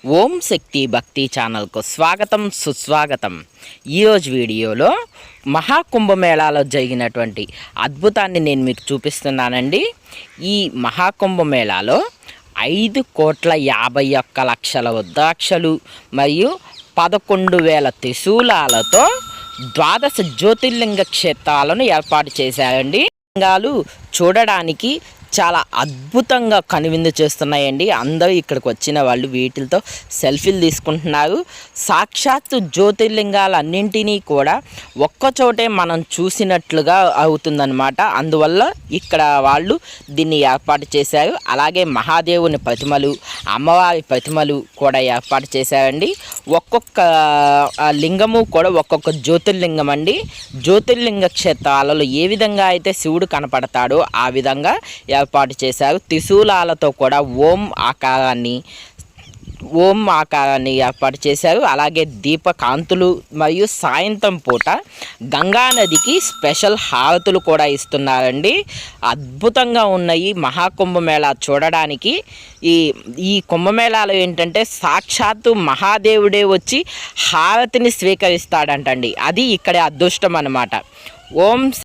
ఓం శక్తి భక్తి ఛానల్కు స్వాగతం సుస్వాగతం. ఈరోజు వీడియోలో మహాకుంభమేళాలో జరిగినటువంటి అద్భుతాన్ని నేను మీకు చూపిస్తున్నానండి. ఈ మహాకుంభమేళాలో 5,51,00,000 రుద్రాక్షలు మరియు 11,000 త్రిశూలాలతో 12 జ్యోతిర్లింగ క్షేత్రాలను ఏర్పాటు చేశారండి. లింగాలు చూడడానికి చాలా అద్భుతంగా కనువిందు చేస్తున్నాయండి. అందరూ ఇక్కడికి వచ్చిన వాళ్ళు వీటితో సెల్ఫీలు తీసుకుంటున్నారు. సాక్షాత్తు జ్యోతిర్లింగాలన్నింటినీ కూడా ఒక్కచోటే మనం చూసినట్లుగా అవుతుందన్నమాట. అందువల్ల ఇక్కడ వాళ్ళు దీన్ని ఏర్పాటు చేశారు. అలాగే మహాదేవుని ప్రతిమలు, అమ్మవారి ప్రతిమలు కూడా ఏర్పాటు చేశారండి. ఒక్కొక్క లింగము కూడా ఒక్కొక్క జ్యోతిర్లింగం అండి. జ్యోతిర్లింగ క్షేత్రాలలో ఏ విధంగా అయితే శివుడు కనపడతాడో ఆ విధంగా ఏర్పాటు చేశారు. త్రిశూలాలతో కూడా ఓం ఆకారాన్ని ఏర్పాటు చేశారు. అలాగే దీపకాంతులు మరియు సాయంత్రం పూట గంగా నదికి స్పెషల్ హారతులు కూడా ఇస్తున్నారండి. అద్భుతంగా ఉన్నాయి మహాకుంభమేళా చూడడానికి. ఈ కుంభమేళాలో ఏంటంటే సాక్షాత్తు మహాదేవుడే వచ్చి హారతిని స్వీకరిస్తాడంటండి. అది ఇక్కడ అదృష్టం అన్నమాట. ఓం